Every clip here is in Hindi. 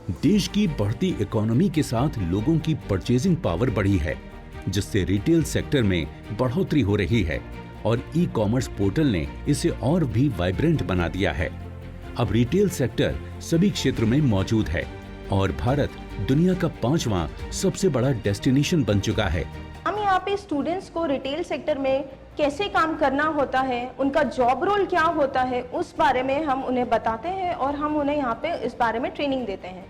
देश की बढ़ती इकोनॉमी के साथ लोगों की परचेजिंग पावर बढ़ी है, जिससे रिटेल सेक्टर में बढ़ोतरी हो रही है और ई कॉमर्स पोर्टल ने इसे और भी वाइब्रेंट बना दिया है। अब रिटेल सेक्टर सभी क्षेत्र में मौजूद है और भारत दुनिया का 5वां सबसे बड़ा डेस्टिनेशन बन चुका है। हम यहाँ पे स्टूडेंट्स को रिटेल सेक्टर में कैसे काम करना होता है, उनका जॉब रोल क्या होता है, उस बारे में हम उन्हें बताते हैं और हम उन्हें यहाँ पे इस बारे में ट्रेनिंग देते हैं।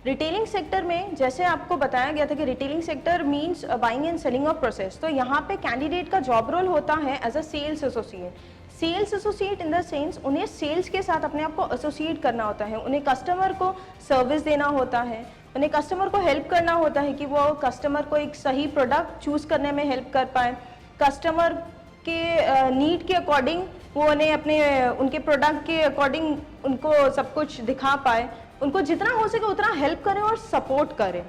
रिटेलिंग सेक्टर में जैसे आपको बताया गया था कि retailing sector means buying and selling of process, तो यहाँ पे कैंडिडेट का जॉब रोल होता है as a sales associate. Sales associate in the sense उन्हें सेल्स के साथ अपने आप को एसोसिएट करना होता है, उन्हें कस्टमर को सर्विस देना होता है, उन्हें कस्टमर को हेल्प करना होता है कि वो कस्टमर को एक सही प्रोडक्ट चूज करने में हेल्प कर पाए, कस्टमर के नीड के अकॉर्डिंग वो उन्हें अपने उनके प्रोडक्ट के अकॉर्डिंग उनको सब कुछ दिखा पाए, उनको जितना हो सके उतना हेल्प करें और सपोर्ट करें।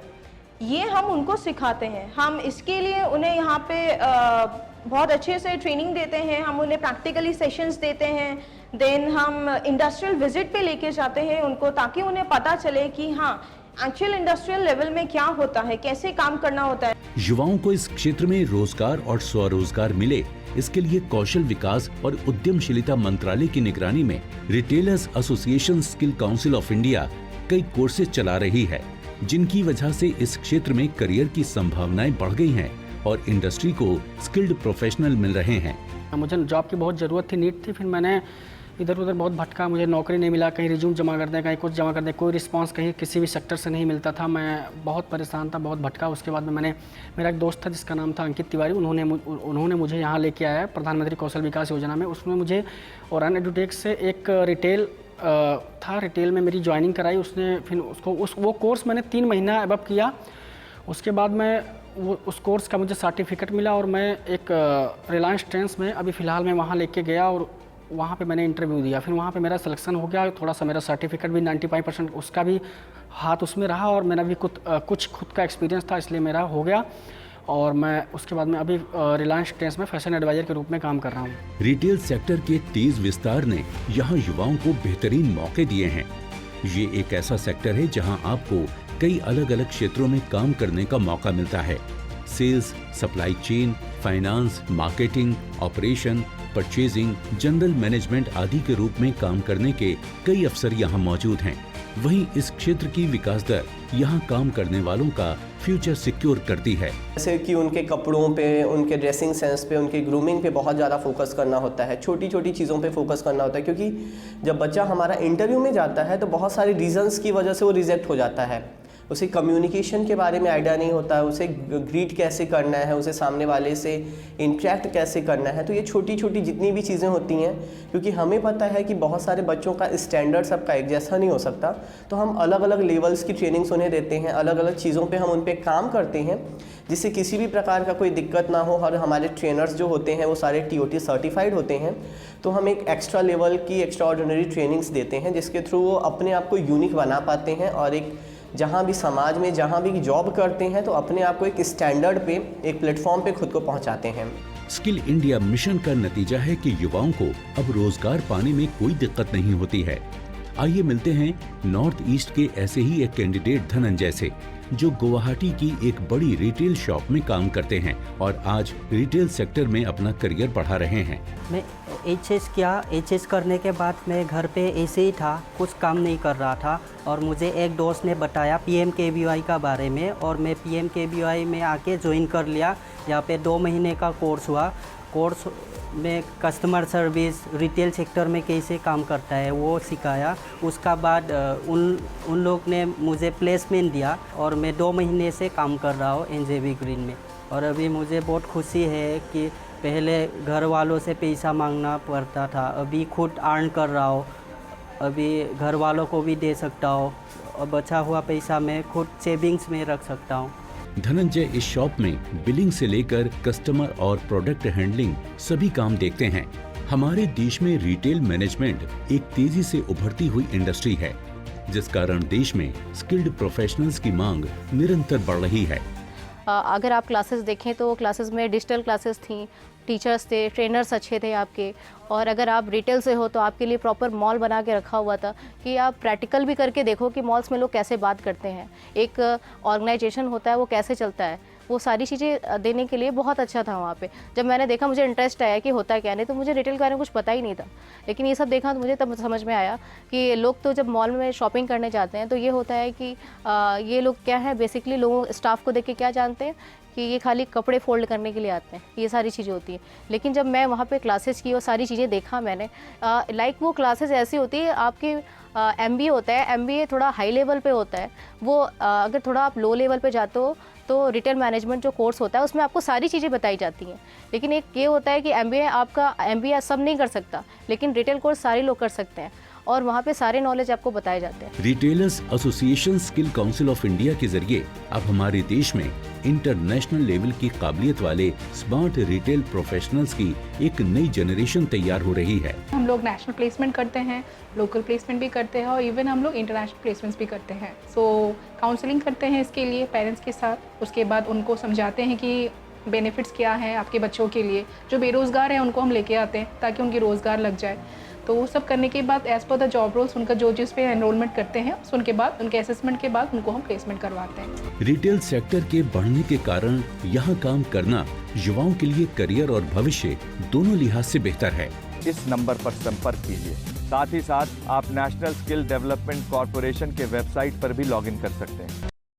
ये हम उनको सिखाते हैं। हम इसके लिए उन्हें यहाँ पे बहुत अच्छे से ट्रेनिंग देते हैं, हम उन्हें प्रैक्टिकली सेशंस देते हैं, देन हम इंडस्ट्रियल विजिट पे लेके जाते हैं उनको, ताकि उन्हें पता चले कि हाँ एक्चुअल इंडस्ट्रियल लेवल में क्या होता है, कैसे काम करना होता है। युवाओं को इस क्षेत्र में रोजगार और स्वरोजगार मिले, इसके लिए कौशल विकास और उद्यमशीलता मंत्रालय की निगरानी में retailers association skill council of India कई कोर्सेज चला रही है, जिनकी वजह से इस क्षेत्र में करियर की संभावनाएं बढ़ गई हैं और इंडस्ट्री को स्किल्ड प्रोफेशनल मिल रहे हैं। मुझे जॉब की बहुत ज़रूरत थी, नीड थी, फिर मैंने इधर उधर बहुत भटका, मुझे नौकरी नहीं मिला, कहीं रिज्यूम जमा कर दें, कहीं कुछ जमा कर दें, कोई रिस्पांस कहीं किसी भी सेक्टर से नहीं मिलता था। मैं बहुत परेशान था, बहुत भटका। उसके बाद में मेरा एक दोस्त था जिसका नाम था अंकित तिवारी, उन्होंने मुझे यहाँ लेके आया प्रधानमंत्री कौशल विकास योजना में। उसमें मुझे ओरान एडुटेक से एक रिटेल था, रिटेल में मेरी ज्वाइनिंग कराई उसने। फिर वो कोर्स मैंने 3 महीना अबव किया। उसके बाद उस कोर्स का मुझे सर्टिफिकेट मिला और मैं एक रिलायंस ट्रेंड्स में अभी फ़िलहाल मैं वहाँ लेके गया और वहाँ पे मैंने इंटरव्यू दिया। फिर वहाँ पे मेरा सिलेक्शन हो गया, थोड़ा सा मेरा सर्टिफिकेट भी 95% उसका भी हाथ उसमें रहा और मेरा भी कुछ खुद का एक्सपीरियंस था, इसलिए मेरा हो गया। और मैं उसके बाद में अभी रिलायंस ट्रेंड्स में फैशन एडवाइजर के रूप में काम कर रहा हूँ। रिटेल सेक्टर के तेज विस्तार ने यहाँ युवाओं को बेहतरीन मौके दिए हैं। ये एक ऐसा सेक्टर है जहाँ आपको कई अलग अलग क्षेत्रों में काम करने का मौका मिलता है। Sales, supply chain, finance, marketing, operation, purchasing, general management आदि के रूप में काम करने के कई अवसर यहाँ मौजूद हैं। वहीं इस क्षेत्र की विकास दर यहाँ काम करने वालों का फ्यूचर सिक्योर करती है। जैसे कि उनके कपड़ों पे, उनके ड्रेसिंग सेंस पे, उनके ग्रूमिंग पे बहुत ज़्यादा फोकस करना होता है, छोटी छोटी चीज़ों पे फोकस करना होता है, क्योंकि जब बच्चा हमारा इंटरव्यू में जाता है तो बहुत सारे रीजंस की वजह से वो रिजेक्ट हो जाता है। उसे कम्युनिकेशन के बारे में आइडिया नहीं होता है, उसे ग्रीट कैसे करना है, उसे सामने वाले से इंटरेक्ट कैसे करना है। तो ये छोटी छोटी जितनी भी चीज़ें होती हैं, क्योंकि हमें पता है कि बहुत सारे बच्चों का स्टैंडर्ड सबका एक जैसा नहीं हो सकता, तो हम अलग अलग लेवल्स की ट्रेनिंग्स उन्हें देते हैं, अलग अलग चीज़ों पे हम उन पर काम करते हैं, जिससे किसी भी प्रकार का कोई दिक्कत ना हो। और हमारे ट्रेनर्स जो होते हैं वो सारे TOT सर्टिफाइड होते हैं, तो हम एक एक्स्ट्रा लेवल की एक्स्ट्रा ऑर्डिनरी ट्रेनिंग्स देते हैं, जिसके थ्रू वो अपने आप को यूनिक बना पाते हैं और एक जहाँ भी समाज में जहाँ भी जॉब करते हैं तो अपने आप को एक स्टैंडर्ड पे, एक प्लेटफॉर्म पे खुद को पहुँचाते हैं। स्किल इंडिया मिशन का नतीजा है कि युवाओं को अब रोजगार पाने में कोई दिक्कत नहीं होती है। आइए मिलते हैं नॉर्थ ईस्ट के ऐसे ही एक कैंडिडेट धनंजय से, जो गुवाहाटी की एक बड़ी रिटेल शॉप में काम करते हैं और आज रिटेल सेक्टर में अपना करियर बढ़ा रहे हैं। मैं HS किया, HS करने के बाद मैं घर पे ऐसे ही था, कुछ काम नहीं कर रहा था और मुझे एक दोस्त ने बताया PMKVY का बारे में और मैं PMKVY में आके ज्वाइन कर लिया। यहाँ पे 2 महीने का कोर्स हुआ। कोर्स में कस्टमर सर्विस, रिटेल सेक्टर में कैसे काम करता है वो सिखाया। उसका बाद उन लोग ने मुझे प्लेसमेंट दिया और मैं 2 महीने से काम कर रहा हूँ NJB ग्रीन में। और अभी मुझे बहुत खुशी है कि पहले घर वालों से पैसा मांगना पड़ता था, अभी खुद अर्न कर रहा हूँ, अभी घर वालों को भी दे सकता हूँ और बचा हुआ पैसा मैं खुद सेविंग्स में रख सकता हूँ। धनंजय इस शॉप में बिलिंग से लेकर कस्टमर और प्रोडक्ट हैंडलिंग सभी काम देखते हैं। हमारे देश में रिटेल मैनेजमेंट एक तेजी से उभरती हुई इंडस्ट्री है, जिस कारण देश में स्किल्ड प्रोफेशनल्स की मांग निरंतर बढ़ रही है। अगर आप क्लासेस देखें तो क्लासेस में डिजिटल क्लासेस थी टीचर्स थे, ट्रेनर्स अच्छे थे आपके, और अगर आप रिटेल से हो तो आपके लिए प्रॉपर मॉल बना के रखा हुआ था कि आप प्रैक्टिकल भी करके देखो कि मॉल्स में लोग कैसे बात करते हैं, एक ऑर्गेनाइजेशन होता है वो कैसे चलता है, वो सारी चीज़ें देने के लिए बहुत अच्छा था वहाँ पे। जब मैंने देखा मुझे इंटरेस्ट आया कि होता क्या, नहीं तो मुझे रिटेल के बारे में कुछ पता ही नहीं था, लेकिन ये सब देखा तो मुझे तब समझ में आया कि लोग तो जब मॉल में शॉपिंग करने जाते हैं तो ये होता है कि ये लोग क्या है, बेसिकली लोगों स्टाफ को देख के क्या जानते हैं कि ये खाली कपड़े फोल्ड करने के लिए आते हैं, ये सारी चीज़ें होती हैं। लेकिन जब मैं वहाँ पे क्लासेस की और सारी चीज़ें देखा मैंने, लाइक वो क्लासेस ऐसी होती है, आपकी MBA होता है, MBA थोड़ा हाई लेवल पे होता है, वो अगर थोड़ा आप लो लेवल पे जाते हो तो रिटेल मैनेजमेंट जो कोर्स होता है उसमें आपको सारी चीज़ें बताई जाती हैं। लेकिन एक ये होता है कि MBA सब नहीं कर सकता, लेकिन रिटेल कोर्स सारे लोग कर सकते हैं और वहाँ पे सारे नॉलेज आपको बताए जाते हैं। Retailers association skill council of India के जरिए अब हमारे देश में इंटरनेशनल लेवल की काबिलियत वाले स्मार्ट रिटेल प्रोफेशनल्स की एक नई जनरेशन तैयार हो रही है। हम लोग नेशनल प्लेसमेंट करते हैं, लोकल प्लेसमेंट भी करते हैं और इवन हम लोग इंटरनेशनल प्लेसमेंट्स भी करते हैं। सो काउंसलिंग करते हैं इसके लिए पेरेंट्स के साथ, उसके बाद उनको समझाते हैं कि बेनिफिट्स क्या हैं आपके बच्चों के लिए। जो बेरोज़गार हैं उनको हम लेके आते हैं ताकि उनकी रोज़गार लग जाए। तो वो सब करने के बाद as per the job roles उनका जो जिस पे एनरोलमेंट करते हैं उनके बाद उनके असेसमेंट के बाद उनको हम प्लेसमेंट करवाते हैं। रिटेल सेक्टर के बढ़ने के कारण यहाँ काम करना युवाओं के लिए करियर और भविष्य दोनों लिहाज से बेहतर है। इस नंबर पर संपर्क कीजिए। साथ ही साथ आप नेशनल स्किल डेवलपमेंट कॉरपोरेशन के वेबसाइट पर भी लॉगिन कर सकते हैं।